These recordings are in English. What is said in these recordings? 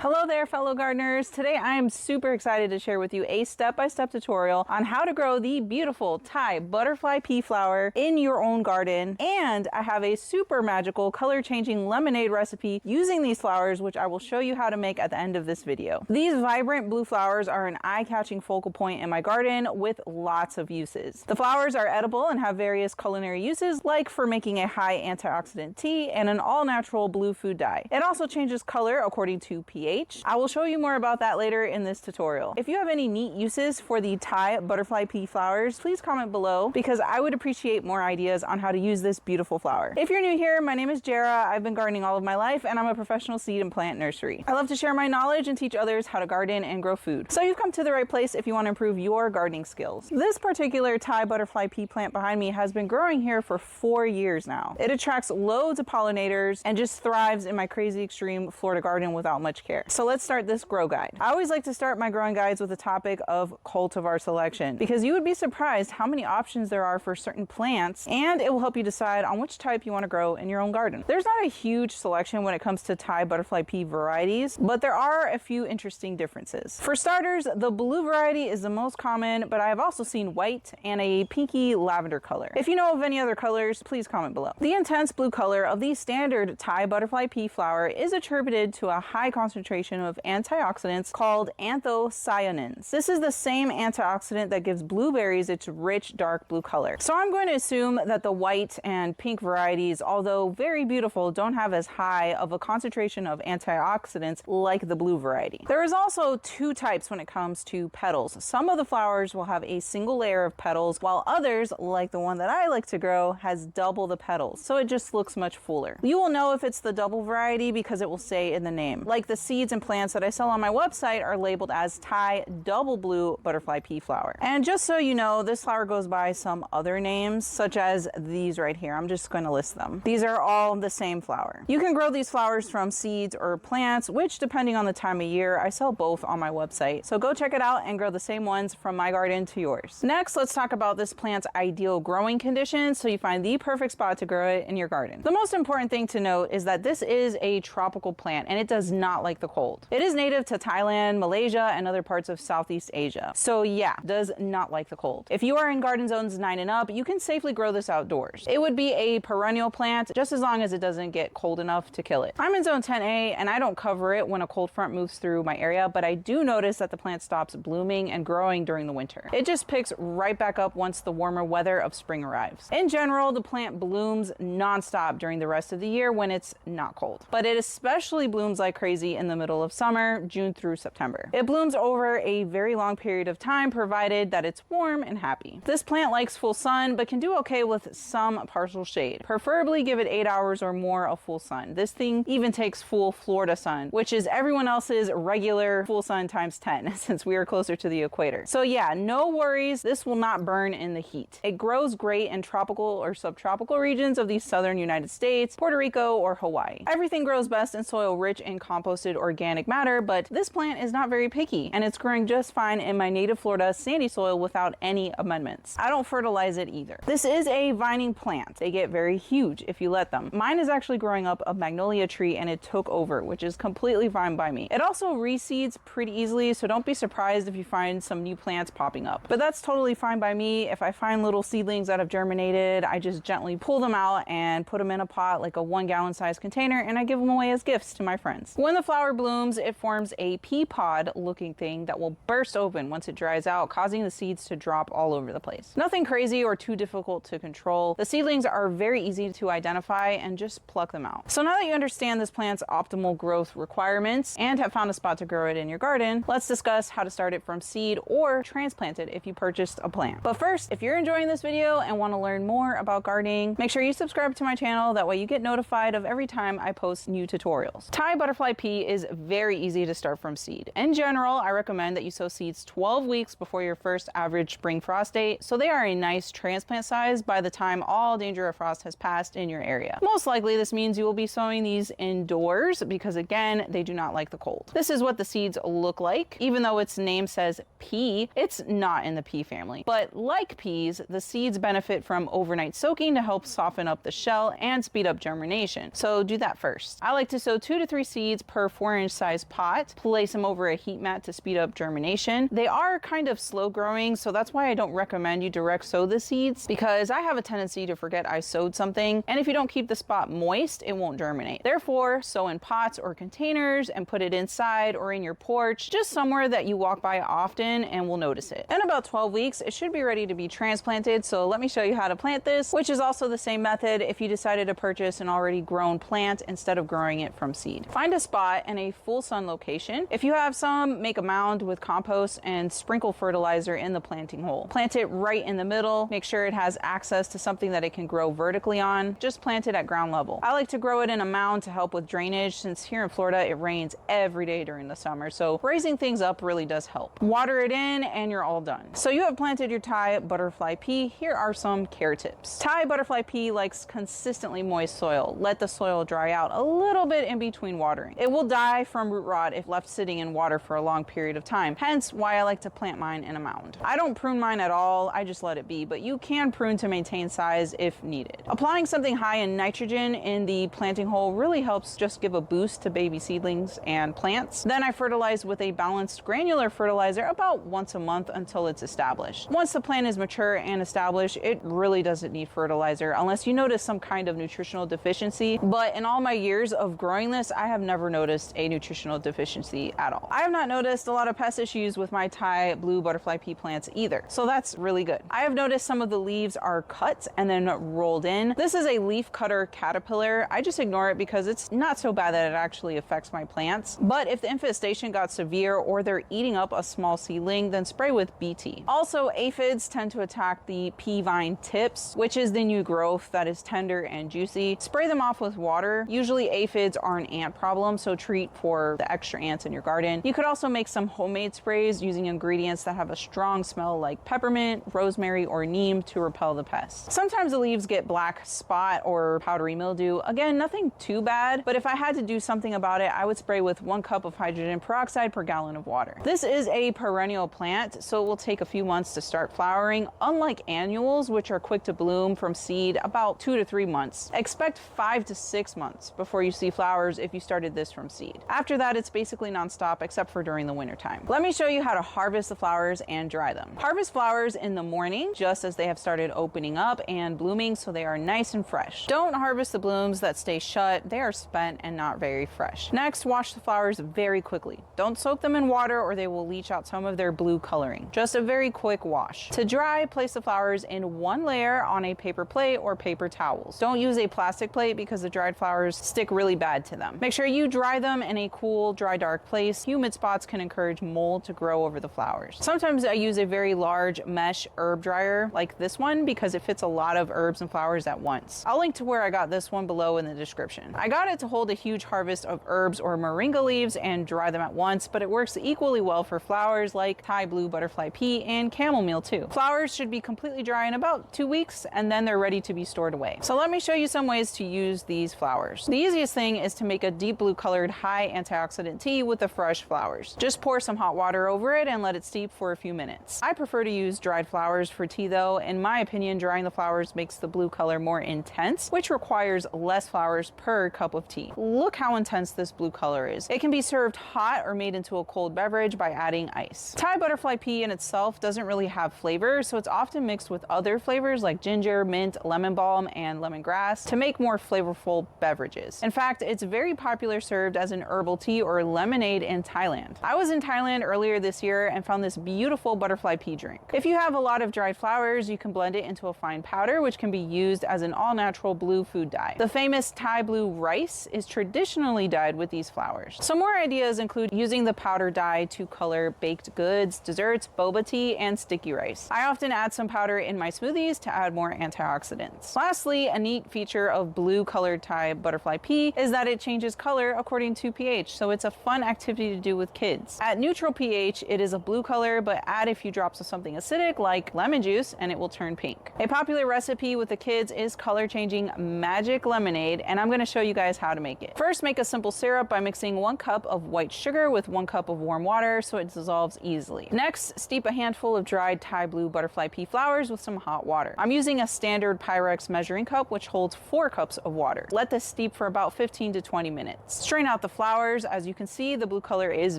Hello there, fellow gardeners. Today I am super excited to share with you a step-by-step tutorial on how to grow the beautiful Thai butterfly pea flower in your own garden. And I have a super magical color-changing lemonade recipe using these flowers, which I will show you how to make at the end of this video. These vibrant blue flowers are an eye-catching focal point in my garden with lots of uses. The flowers are edible and have various culinary uses, like for making a high antioxidant tea and an all-natural blue food dye. It also changes color according to pH. I will show you more about that later in this tutorial. If you have any neat uses for the Thai butterfly pea flowers, please comment below because I would appreciate more ideas on how to use this beautiful flower. If you're new here, my name is Jara. I've been gardening all of my life and I'm a professional seed and plant nursery. I love to share my knowledge and teach others how to garden and grow food. So you've come to the right place if you want to improve your gardening skills. This particular Thai butterfly pea plant behind me has been growing here for 4 years now. It attracts loads of pollinators and just thrives in my crazy extreme Florida garden without much care. So let's start this grow guide. I always like to start my growing guides with the topic of cultivar selection because you would be surprised how many options there are for certain plants, and it will help you decide on which type you want to grow in your own garden. There's not a huge selection when it comes to Thai butterfly pea varieties, but there are a few interesting differences. For starters, the blue variety is the most common, but I have also seen white and a pinky lavender color. If you know of any other colors, please comment below. The intense blue color of the standard Thai butterfly pea flower is attributed to a high concentration of antioxidants called anthocyanins. This is the same antioxidant that gives blueberries its rich dark blue color. So I'm going to assume that the white and pink varieties, although very beautiful, don't have as high of a concentration of antioxidants like the blue variety. There is also two types when it comes to petals. Some of the flowers will have a single layer of petals, while others, like the one that I like to grow, has double the petals. So it just looks much fuller. You will know if it's the double variety because it will say in the name. Like the seeds and plants that I sell on my website are labeled as Thai double blue butterfly pea flower. And just so you know, this flower goes by some other names, such as these right here. I'm just going to list them. These are all the same flower. You can grow these flowers from seeds or plants, which depending on the time of year, I sell both on my website. So go check it out and grow the same ones from my garden to yours. Next, let's talk about this plant's ideal growing conditions so you find the perfect spot to grow it in your garden. The most important thing to note is that this is a tropical plant and it does not like the cold. It is native to Thailand, Malaysia, and other parts of Southeast Asia. So yeah, does not like the cold. If you are in garden zones 9 and up, you can safely grow this outdoors. It would be a perennial plant just as long as it doesn't get cold enough to kill it. I'm in zone 10A and I don't cover it when a cold front moves through my area, but I do notice that the plant stops blooming and growing during the winter. It just picks right back up once the warmer weather of spring arrives. In general, the plant blooms non-stop during the rest of the year when it's not cold, but it especially blooms like crazy in the middle of summer, June through September. It blooms over a very long period of time provided that it's warm and happy. This plant likes full sun but can do okay with some partial shade. Preferably give it 8 hours or more of full sun. This thing even takes full Florida sun, which is everyone else's regular full sun times 10 since we are closer to the equator. So yeah, no worries, this will not burn in the heat. It grows great in tropical or subtropical regions of the southern United States, Puerto Rico, or Hawaii. Everything grows best in soil rich in composted organic matter, but this plant is not very picky and it's growing just fine in my native Florida sandy soil without any amendments. I don't fertilize it either. This is a vining plant. They get very huge if you let them. Mine is actually growing up a magnolia tree and it took over, which is completely fine by me. It also reseeds pretty easily, so don't be surprised if you find some new plants popping up. But that's totally fine by me. If I find little seedlings that have germinated, I just gently pull them out and put them in a pot like a 1 gallon size container and I give them away as gifts to my friends. When the flower blooms, it forms a pea pod looking thing that will burst open once it dries out, causing the seeds to drop all over the place. Nothing crazy or too difficult to control. The seedlings are very easy to identify and just pluck them out. So now that you understand this plant's optimal growth requirements and have found a spot to grow it in your garden, let's discuss how to start it from seed or transplant it if you purchased a plant. But first, if you're enjoying this video and want to learn more about gardening, make sure you subscribe to my channel. That way you get notified of every time I post new tutorials. Thai butterfly pea is very easy to start from seed. In general, I recommend that you sow seeds 12 weeks before your first average spring frost date, so they are a nice transplant size by the time all danger of frost has passed in your area. Most likely this means you will be sowing these indoors because again, they do not like the cold. This is what the seeds look like. Even though its name says pea, it's not in the pea family. But like peas, the seeds benefit from overnight soaking to help soften up the shell and speed up germination. So do that first. I like to sow 2 to 3 seeds per 4 4-inch size pot, place them over a heat mat to speed up germination. They are kind of slow growing, so that's why I don't recommend you direct sow the seeds, because I have a tendency to forget I sowed something, and if you don't keep the spot moist, it won't germinate. Therefore, sow in pots or containers and put it inside or in your porch, just somewhere that you walk by often and will notice it. In about 12 weeks, it should be ready to be transplanted, so let me show you how to plant this, which is also the same method if you decided to purchase an already grown plant instead of growing it from seed. Find a spot in a full sun location. If you have some, make a mound with compost and sprinkle fertilizer in the planting hole. Plant it right in the middle. Make sure it has access to something that it can grow vertically on. Just plant it at ground level. I like to grow it in a mound to help with drainage, since here in Florida it rains every day during the summer, so raising things up really does help. Water it in and you're all done. So you have planted your Thai butterfly pea. Here are some care tips. Thai butterfly pea likes consistently moist soil. Let the soil dry out a little bit in between watering. It will die from root rot if left sitting in water for a long period of time, hence why I like to plant mine in a mound. I don't prune mine at all, I just let it be, but you can prune to maintain size if needed. Applying something high in nitrogen in the planting hole really helps just give a boost to baby seedlings and plants. Then I fertilize with a balanced granular fertilizer about once a month until it's established. Once the plant is mature and established, it really doesn't need fertilizer unless you notice some kind of nutritional deficiency, but in all my years of growing this, I have never noticed a nutritional deficiency at all. I have not noticed a lot of pest issues with my Thai blue butterfly pea plants either, so that's really good. I have noticed some of the leaves are cut and then rolled in. This is a leaf cutter caterpillar. I just ignore it because it's not so bad that it actually affects my plants, but if the infestation got severe or they're eating up a small seedling, then spray with BT. Also, aphids tend to attack the pea vine tips, which is the new growth that is tender and juicy. Spray them off with water. Usually aphids are an ant problem, so treat for the extra ants in your garden. You could also make some homemade sprays using ingredients that have a strong smell like peppermint, rosemary, or neem to repel the pests. Sometimes the leaves get black spot or powdery mildew. Again, nothing too bad, but if I had to do something about it, I would spray with 1 cup of hydrogen peroxide per gallon of water. This is a perennial plant, so it will take a few months to start flowering, unlike annuals, which are quick to bloom from seed about 2 to 3 months. Expect 5 to 6 months before you see flowers if you started this from seed. After that, it's basically nonstop except for during the winter time. Let me show you how to harvest the flowers and dry them. Harvest flowers in the morning, just as they have started opening up and blooming, so they are nice and fresh. Don't harvest the blooms that stay shut. They are spent and not very fresh. Next, wash the flowers very quickly. Don't soak them in water or they will leach out some of their blue coloring. Just a very quick wash. To dry, place the flowers in 1 layer on a paper plate or paper towels. Don't use a plastic plate because the dried flowers stick really bad to them. Make sure you dry them in a cool, dry, dark place. Humid spots can encourage mold to grow over the flowers. Sometimes I use a very large mesh herb dryer like this one because it fits a lot of herbs and flowers at once. I'll link to where I got this one below in the description. I got it to hold a huge harvest of herbs or moringa leaves and dry them at once, but it works equally well for flowers like Thai blue butterfly pea and chamomile too. Flowers should be completely dry in about 2 weeks and then they're ready to be stored away. So let me show you some ways to use these flowers. The easiest thing is to make a deep blue colored high antioxidant tea with the fresh flowers. Just pour some hot water over it and let it steep for a few minutes. I prefer to use dried flowers for tea though. In my opinion, drying the flowers makes the blue color more intense, which requires less flowers per cup of tea. Look how intense this blue color is. It can be served hot or made into a cold beverage by adding ice. Thai butterfly pea in itself doesn't really have flavor, so it's often mixed with other flavors like ginger, mint, lemon balm, and lemongrass to make more flavorful beverages. In fact, it's very popular served as an herbal tea or lemonade in Thailand. I was in Thailand earlier this year and found this beautiful butterfly pea drink. If you have a lot of dried flowers, you can blend it into a fine powder, which can be used as an all-natural blue food dye. The famous Thai blue rice is traditionally dyed with these flowers. Some more ideas include using the powder dye to color baked goods, desserts, boba tea, and sticky rice. I often add some powder in my smoothies to add more antioxidants. Lastly, a neat feature of blue colored Thai butterfly pea is that it changes color according to pH, so it's a fun activity to do with kids. At neutral pH, it is a blue color, but add a few drops of something acidic like lemon juice and it will turn pink. A popular recipe with the kids is color changing magic lemonade, and I'm going to show you guys how to make it. First, make a simple syrup by mixing 1 cup of white sugar with 1 cup of warm water so it dissolves easily. Next, steep a handful of dried Thai blue butterfly pea flowers with some hot water. I'm using a standard Pyrex measuring cup which holds 4 cups of water. Let this steep for about 15 to 20 minutes. Strain out the flowers. As you can see, the blue color is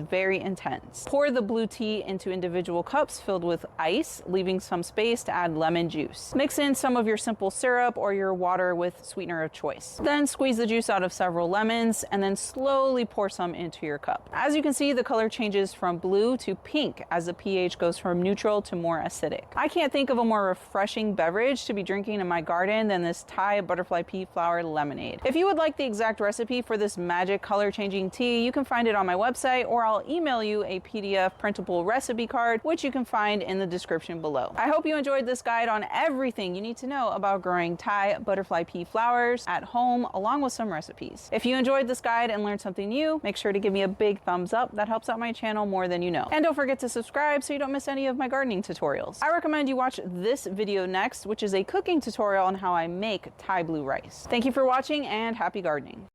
very intense. Pour the blue tea into individual cups filled with ice, leaving some space to add lemon juice. Mix in some of your simple syrup or your water with sweetener of choice. Then squeeze the juice out of several lemons and then slowly pour some into your cup. As you can see, the color changes from blue to pink as the pH goes from neutral to more acidic. I can't think of a more refreshing beverage to be drinking in my garden than this Thai butterfly pea flower lemonade. If you would like the exact recipe for this magic color changing tea, you can find it on my website, or I'll email you a PDF printable recipe card, which you can find in the description below. I hope you enjoyed this guide on everything you need to know about growing Thai butterfly pea flowers at home, along with some recipes. If you enjoyed this guide and learned something new, make sure to give me a big thumbs up. That helps out my channel more than you know. And don't forget to subscribe so you don't miss any of my gardening tutorials. I recommend you watch this video next, which is a cooking tutorial on how I make Thai blue rice. Thank you for watching and happy gardening.